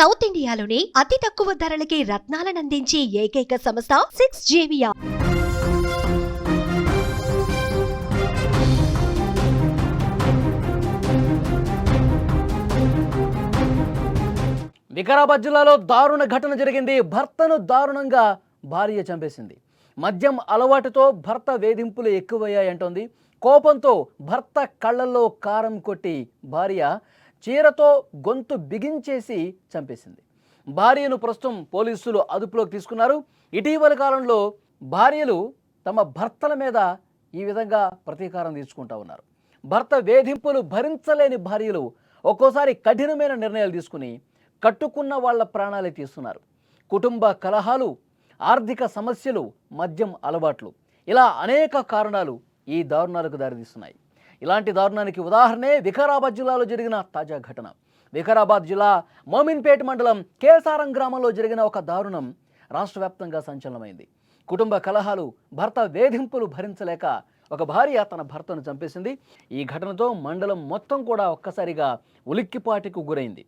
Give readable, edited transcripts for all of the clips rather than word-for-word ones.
South ఇండియాలోని అతి తక్కువ ధరలకి రత్నాలనందించే ఏకైక సంస్థ 6JVR. వికారాబాద్ జిల్లాలో దారుణ ఘటన జరిగింది. భర్తను దారుణంగా భార్య చంపేసింది. మద్యం అలవాటుతో భర్త వేధింపులు ఎక్కువయ్యాయంటోంది. కోపంతో భర్త కళ్ళల్లో కారం కొట్టి భార్య చీరతో గొంతు బిగించేసి చంపేసింది. భార్యను ప్రస్తుతం పోలీసులు అదుపులోకి తీసుకున్నారు. ఇటీవల కాలంలో భార్యలు తమ భర్తల మీద ఈ విధంగా ప్రతీకారం తీర్చుకుంటూ ఉన్నారు. భర్త వేధింపులు భరించలేని భార్యలు ఒక్కోసారి కఠినమైన నిర్ణయాలు తీసుకుని కట్టుకున్న వాళ్ళ ప్రాణాలే తీస్తున్నారు. కుటుంబ కలహాలు, ఆర్థిక సమస్యలు, మద్యం అలవాట్లు, ఇలా అనేక కారణాలు ఈ దారుణాలకు దారితీస్తున్నాయి. ఇలాంటి దారుణానికి ఉదాహరణే వికారాబాద్ జిల్లాలో జరిగిన తాజా ఘటన. వికారాబాద్ జిల్లా మోమిన్పేట్ మండలం కేసారం గ్రామంలో జరిగిన ఒక దారుణం రాష్ట్ర వ్యాప్తంగా సంచలనమైంది. కుటుంబ కలహాలు, భర్త వేధింపులు భరించలేక ఒక భార్య తన భర్తను చంపేసింది. ఈ ఘటనతో మండలం మొత్తం కూడా ఒక్కసారిగా ఉలిక్కిపాటికి గురైంది.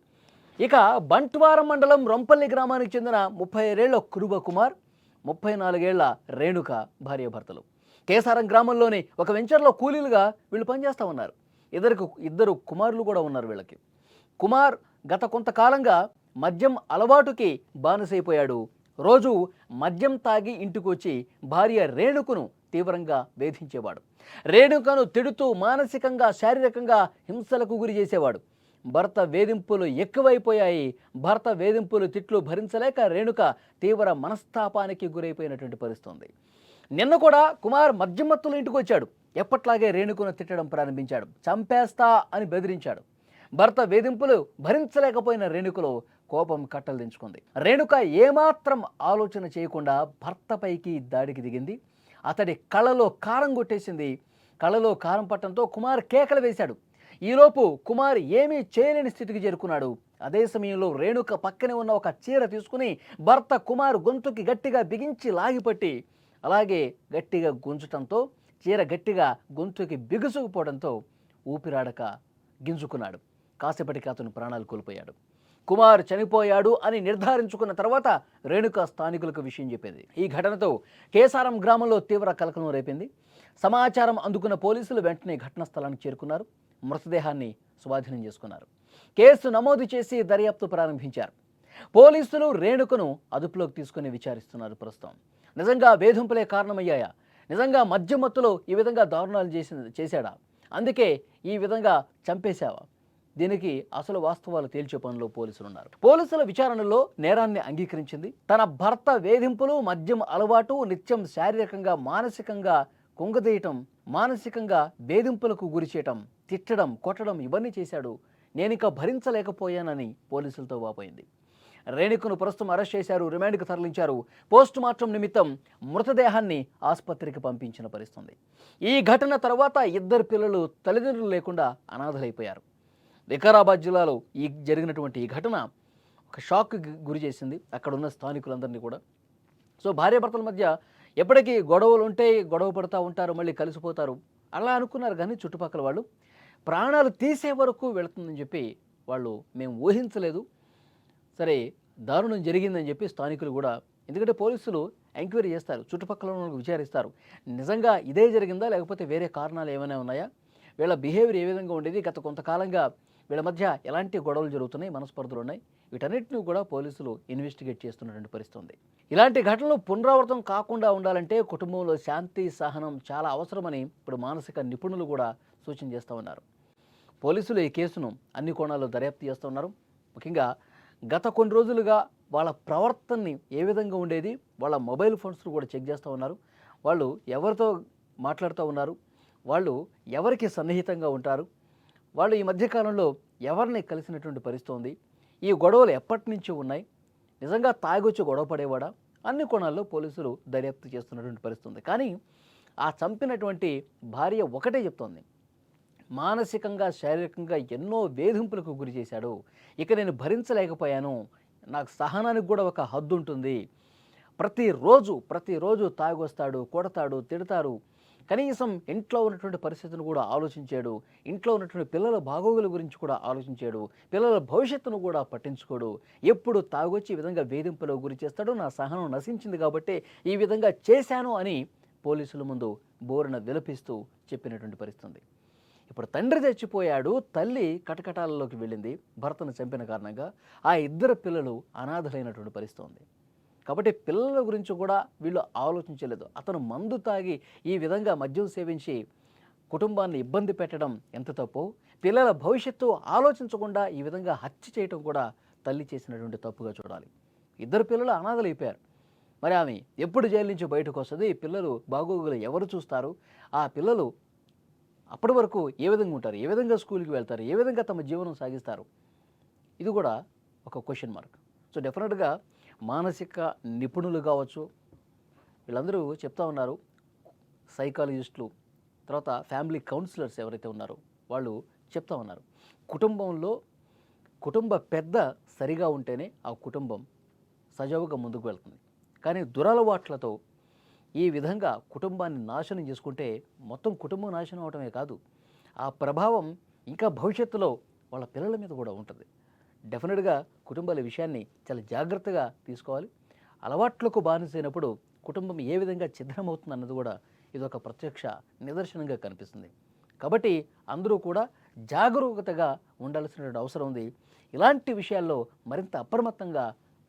ఇక బంట్వారం మండలం రొంపల్లి గ్రామానికి చెందిన 37 ఏళ్ల కురుబ కుమార్, 34 ఏళ్ల రేణుక భార్యాభర్తలు. కేసారం గ్రామంలోని ఒక వెంచర్లో కూలీలుగా వీళ్ళు పనిచేస్తూ ఉన్నారు. ఇద్దరు కుమారులు కూడా ఉన్నారు వీళ్ళకి. కుమార్ గత కొంతకాలంగా మద్యం అలవాటుకి బానిసైపోయాడు. రోజు మద్యం తాగి ఇంటికి వచ్చి భార్య రేణుకను తీవ్రంగా వేధించేవాడు. రేణుకను తిడుతూ మానసికంగా, శారీరకంగా హింసలకు గురి చేసేవాడు. భర్త వేధింపులు ఎక్కువైపోయాయి. భర్త వేధింపులు, తిట్లు భరించలేక రేణుక తీవ్ర మనస్తాపానికి గురైపోయినటువంటి పరిస్థితి ఉంది. నిన్న కూడా కుమార్ మద్యం మత్తులో ఇంటికి వచ్చాడు. ఎప్పట్లాగే రేణుకను తిట్టడం ప్రారంభించాడు. చంపేస్తా అని బెదిరించాడు. భర్త వేధింపులు భరించలేకపోయిన రేణుకలో కోపం కట్టలు దించుకుంది. రేణుక ఏమాత్రం ఆలోచన చేయకుండా భర్తపైకి దాడికి దిగింది. అతడి కళ్ళలో కారం కొట్టేసింది. కళ్ళలో కారం పట్టడంతో కుమార్ కేకలు వేశాడు. ఈలోపు కుమార్ ఏమీ చేయలేని స్థితికి చేరుకున్నాడు. అదే సమయంలో రేణుక పక్కనే ఉన్న ఒక చీర తీసుకుని భర్త కుమార్ గొంతుకి గట్టిగా బిగించి లాగిపట్టి అలాగే గట్టిగా గుంజటంతో చీర గట్టిగా గొంతుకి బిగుసుకుపోవడంతో ఊపిరాడక గింజుకున్నాడు. కాసేపటికి అతను ప్రాణాలు కోల్పోయాడు. కుమార్ చనిపోయాడు అని నిర్ధారించుకున్న తర్వాత రేణుక స్థానికులకు విషయం చెప్పింది. ఈ ఘటనతో కేసారం గ్రామంలో తీవ్ర కలకలం రేపింది. సమాచారం అందుకున్న పోలీసులు వెంటనే ఘటనా స్థలానికి చేరుకున్నారు. మృతదేహాన్ని స్వాధీనం చేసుకున్నారు. కేసు నమోదు చేసి దర్యాప్తు ప్రారంభించారు. పోలీసులు రేణుకను అదుపులోకి తీసుకుని విచారిస్తున్నారు. ప్రస్తుతం నిజంగా వేధింపులే కారణమయ్యాయా? నిజంగా మద్యం మత్తులో ఈ విధంగా దారుణాలు చేశాడా? అందుకే ఈ విధంగా చంపేశావా? దీనికి అసలు వాస్తవాలు తేల్చే పనిలో పోలీసులు ఉన్నారు. పోలీసుల విచారణలో నేరాన్ని అంగీకరించింది. తన భర్త వేధింపులు, మద్యం అలవాటు, నిత్యం శారీరకంగా, మానసికంగా కుంగదీయటం, మానసికంగా వేధింపులకు గురి చేయటం, తిట్టడం, కొట్టడం ఇవన్నీ చేశాడు. నేనిక భరించలేకపోయానని పోలీసులతో వాపోయింది. రేణుకను ప్రస్తుతం అరెస్ట్ చేశారు. రిమాండ్కు తరలించారు. పోస్ట్ మార్టం నిమిత్తం మృతదేహాన్ని ఆసుపత్రికి పంపించిన పరిస్థితి. ఈ ఘటన తర్వాత ఇద్దరు పిల్లలు తల్లిదండ్రులు లేకుండా అనాథలైపోయారు. వికారాబాద్ జిల్లాలో జరిగినటువంటి ఈ ఘటన ఒక షాక్కి గురి చేసింది అక్కడ ఉన్న స్థానికులందరినీ కూడా. సో భార్యాభర్తల మధ్య ఎప్పటికీ గొడవలు ఉంటాయి, గొడవ పడుతూ ఉంటారు, మళ్ళీ కలిసిపోతారు అలా అనుకున్నారు. కానీ చుట్టుపక్కల వాళ్ళు ప్రాణాలు తీసే వరకు వెళుతుందని చెప్పి వాళ్ళు మేము ఊహించలేదు. సరే దారుణం జరిగిందని చెప్పి స్థానికులు కూడా, ఎందుకంటే పోలీసులు ఎంక్వైరీ చేస్తారు, చుట్టుపక్కల విచారిస్తారు. నిజంగా ఇదే జరిగిందా లేకపోతే వేరే కారణాలు ఏమైనా ఉన్నాయా, వీళ్ళ బిహేవియర్ ఏ విధంగా ఉండేది, గత కొంతకాలంగా వీళ్ళ మధ్య ఎలాంటి గొడవలు జరుగుతున్నాయి, మనస్పర్ధలు ఉన్నాయి, వీటన్నిటిని కూడా పోలీసులు ఇన్వెస్టిగేట్ చేస్తున్నటువంటి పరిస్థితి ఉంది. ఇలాంటి ఘటనలు పునరావృతం కాకుండా ఉండాలంటే కుటుంబంలో శాంతి, సహనం చాలా అవసరమని ఇప్పుడు మానసిక నిపుణులు కూడా సూచన చేస్తూ ఉన్నారు. పోలీసులు ఈ కేసును అన్ని కోణాల్లో దర్యాప్తు చేస్తూ ఉన్నారు. ముఖ్యంగా గత కొన్ని రోజులుగా వాళ్ళ ప్రవర్తనని ఏ విధంగా ఉండేది, వాళ్ళ మొబైల్ ఫోన్స్ను కూడా చెక్ చేస్తూ ఉన్నారు. వాళ్ళు ఎవరితో మాట్లాడుతూ ఉన్నారు, వాళ్ళు ఎవరికి సన్నిహితంగా ఉంటారు, వాళ్ళు ఈ మధ్యకాలంలో ఎవరిని కలిసినటువంటి పరిస్థితి ఉంది, ఈ గొడవలు ఎప్పటి నుంచి ఉన్నాయి, నిజంగా తాగొచ్చి గొడవ పడేవాడా, అన్ని కోణాల్లో పోలీసులు దర్యాప్తు చేస్తున్నటువంటి పరిస్థితి ఉంది. కానీ ఆ చంపినటువంటి భార్య ఒకటే చెప్తోంది, మానసికంగా, శారీరకంగా ఎన్నో వేధింపులకు గురి చేశాడు, ఇక నేను భరించలేకపోయాను, నాకు సహనానికి కూడా ఒక హద్దు ఉంటుంది, ప్రతిరోజు తాగొస్తాడు, కొడతాడు, తిడతారు, కనీసం ఇంట్లో ఉన్నటువంటి పరిస్థితిని కూడా ఆలోచించాడు, ఇంట్లో ఉన్నటువంటి పిల్లల బాగోగుల గురించి కూడా ఆలోచించాడు, పిల్లల భవిష్యత్తును కూడా పట్టించుకోడు. ఎప్పుడు తాగొచ్చి ఈ విధంగా వేధింపులకు గురి చేస్తాడు, నా సహనం నశించింది కాబట్టి ఈ విధంగా చేశాను అని పోలీసుల ముందు బోరున విలపిస్తూ చెప్పినటువంటి పరిస్థితి. ఇప్పుడు తండ్రి చచ్చిపోయాడు, తల్లి కటకటాలలోకి వెళ్ళింది భర్తను చంపిన కారణంగా. ఆ ఇద్దరు పిల్లలు అనాథలైనటువంటి పరిస్థితి ఉంది. కాబట్టి పిల్లల గురించి కూడా వీళ్ళు ఆలోచించలేదు. అతను మందు తాగి ఈ విధంగా మద్యం సేవించి కుటుంబాన్ని ఇబ్బంది పెట్టడం ఎంత తప్పు, పిల్లల భవిష్యత్తు ఆలోచించకుండా ఈ విధంగా హత్య చేయటం కూడా తల్లి చేసినటువంటి తప్పుగా చూడాలి. ఇద్దరు పిల్లలు అనాథలు అయిపోయారు. మరి ఆమె ఎప్పుడు జైలు నుంచి బయటకు వస్తుంది, పిల్లలు బాగోగులు ఎవరు చూస్తారు, ఆ పిల్లలు అప్పటి వరకు ఏ విధంగా ఉంటారు, ఏ విధంగా స్కూల్కి వెళ్తారు, ఏ విధంగా తమ జీవనం సాగిస్తారు, ఇది కూడా ఒక క్వశ్చన్ మార్క్. సో డెఫినెట్గా మానసిక నిపుణులు కావచ్చు, వీళ్ళందరూ చెప్తా ఉన్నారు, సైకాలజిస్టులు, తర్వాత ఫ్యామిలీ కౌన్సిలర్స్ ఎవరైతే ఉన్నారో వాళ్ళు చెప్తా ఉన్నారు, కుటుంబ పెద్ద సరిగా ఉంటేనే ఆ కుటుంబం సజావుగా ముందుకు వెళ్తుంది. కానీ దురలవాట్లతో ఈ విధంగా కుటుంబాన్ని నాశనం చేసుకుంటే మొత్తం కుటుంబం నాశనం అవటమే కాదు, ఆ ప్రభావం ఇంకా భవిష్యత్తులో వాళ్ళ పిల్లల మీద కూడా ఉంటుంది. డెఫినెట్గా కుటుంబాల విషయాన్ని చాలా జాగ్రత్తగా తీసుకోవాలి. అలవాట్లకు బానిసైనప్పుడు కుటుంబం ఏ విధంగా ఛిద్రమవుతుంది అన్నది కూడా ఇదొక ప్రత్యక్ష నిదర్శనంగా కనిపిస్తుంది. కాబట్టి అందరూ కూడా జాగరూకతగా ఉండాల్సినటువంటి అవసరం ఉంది. ఇలాంటి విషయాల్లో మరింత అప్రమత్తంగా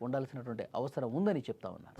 ఉండాల్సినటువంటి అవసరం ఉందని చెప్తా ఉన్నారు.